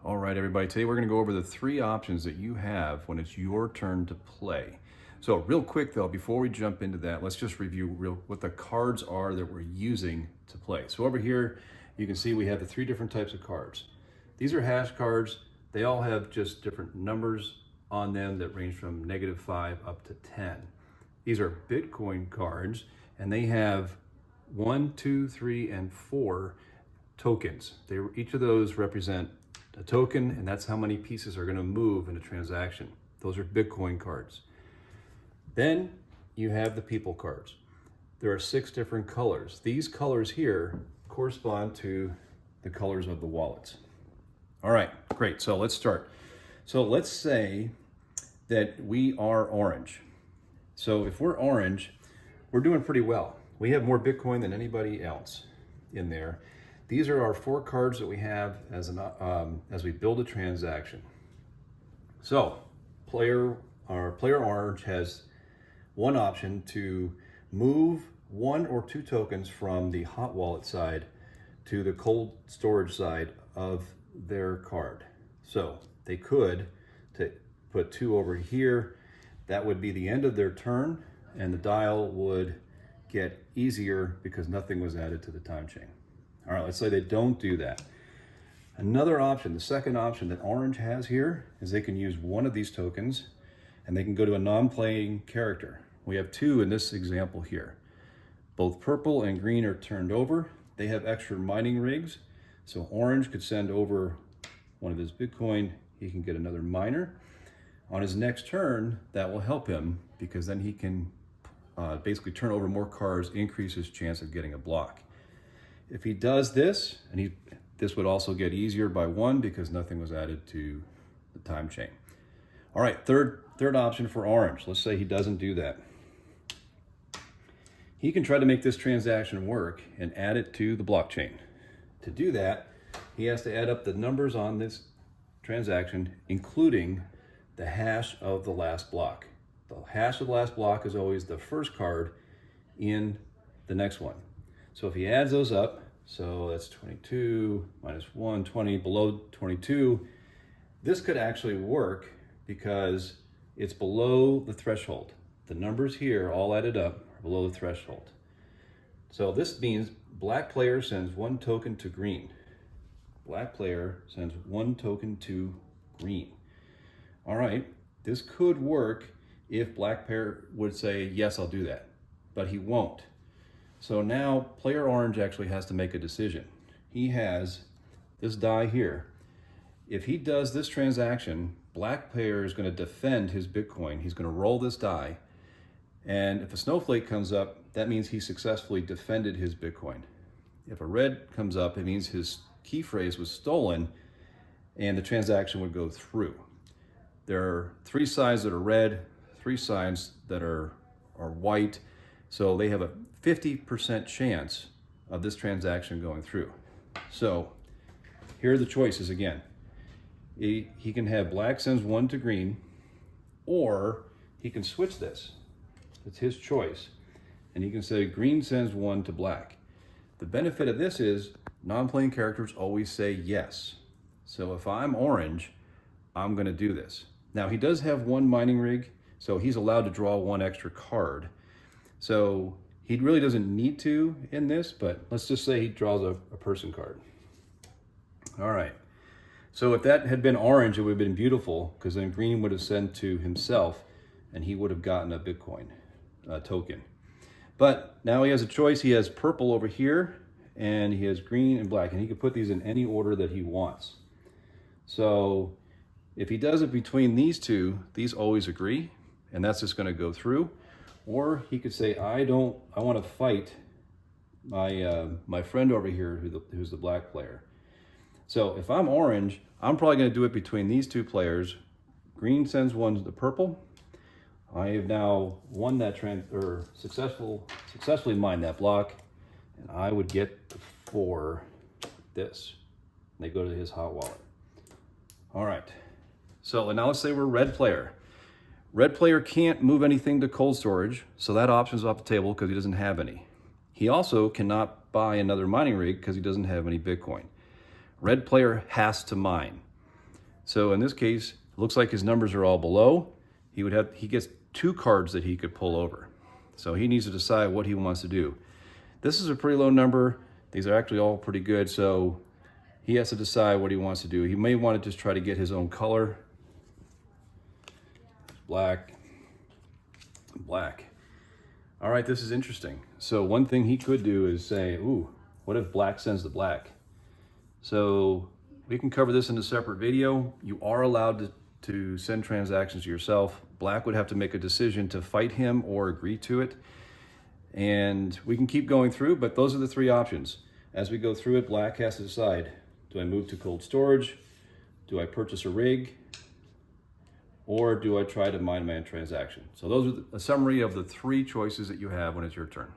All right, everybody, today we're going to go over the three options that you have when it's your turn to play. So real quick though, before we jump into that, let's just review what the cards are that we're using to play. So over here, you can see we have the three different types of cards. These are hash cards. They all have just different numbers on them that range from -5 up to 10. These are Bitcoin cards, and they have 1, 2, 3, and 4 tokens. Each of those represent a token, and that's how many pieces are going to move in a transaction. Those are Bitcoin cards. Then you have the people cards. There are 6 different colors. These colors here correspond to the colors of the wallets. All right, great. So let's start. So let's say that we are orange. So if we're orange, we're doing pretty well. We have more Bitcoin than anybody else in there. These are our 4 cards that we have as we build a transaction. So player orange has one option to move 1 or 2 tokens from the hot wallet side to the cold storage side of their card. So they could put 2 over here. That would be the end of their turn, and the dial would get easier because nothing was added to the time chain. All right, let's say they don't do that. Another option, the second option that orange has here, is they can use 1 of these tokens and they can go to a non-playing character. We have 2 in this example here. Both purple and green are turned over. They have extra mining rigs. So orange could send over 1 of his Bitcoin. He can get another miner. On his next turn, that will help him because then he can basically turn over more cards, increase his chance of getting a block. If he does this, and this would also get easier by 1 because nothing was added to the time chain. All right, third option for orange. Let's say he doesn't do that. He can try to make this transaction work and add it to the blockchain. To do that, he has to add up the numbers on this transaction, including the hash of the last block. The hash of the last block is always the first card in the next one. So if he adds those up, so that's 22 minus 1, 20, below 22, this could actually work because it's below the threshold. The numbers here all added up are below the threshold. So this means black player sends 1 token to green. Black player sends 1 token to green. All right, this could work if black player would say, yes, I'll do that, but he won't. So now player orange actually has to make a decision. He has this die here. If he does this transaction, black player is going to defend his Bitcoin. He's going to roll this die. And if a snowflake comes up, that means he successfully defended his Bitcoin. If a red comes up, it means his key phrase was stolen and the transaction would go through. There are 3 sides that are red, 3 sides that are white. So they have a 50% chance of this transaction going through. So here are the choices again. He can have black sends 1 to green, or he can switch this. It's his choice. And he can say green sends 1 to black. The benefit of this is non-playing characters always say yes. So if I'm orange, I'm going to do this. Now he does have 1 mining rig, so he's allowed to draw 1 extra card. So he really doesn't need to in this, but let's just say he draws a person card. All right. So if that had been orange, it would have been beautiful because then green would have sent to himself and he would have gotten a Bitcoin token. But now he has a choice. He has purple over here and he has green and black, and he can put these in any order that he wants. So if he does it between these 2, these always agree, and that's just going to go through. Or he could say, I want to fight my friend over here who's the black player. So if I'm orange, I'm probably going to do it between these 2 players. Green sends 1 to purple. I have now won that successfully mined that block, and I would get for this. They go to his hot wallet. All right. So now let's say we're red player. Red player can't move anything to cold storage, so that option's off the table because he doesn't have any. He also cannot buy another mining rig because he doesn't have any Bitcoin. Red player has to mine. So in this case, it looks like his numbers are all below. He gets 2 cards that he could pull over. So he needs to decide what he wants to do. This is a pretty low number. These are actually all pretty good. So he has to decide what he wants to do. He may want to just try to get his own color. Black, black. All right, this is interesting. So one thing he could do is say, ooh, what if black sends the black? So we can cover this in a separate video. You are allowed to send transactions to yourself. Black would have to make a decision to fight him or agree to it. And we can keep going through, but those are the 3 options. As we go through it, black has to decide, do I move to cold storage? Do I purchase a rig? Or do I try to mine my own transaction? So those are a summary of the 3 choices that you have when it's your turn.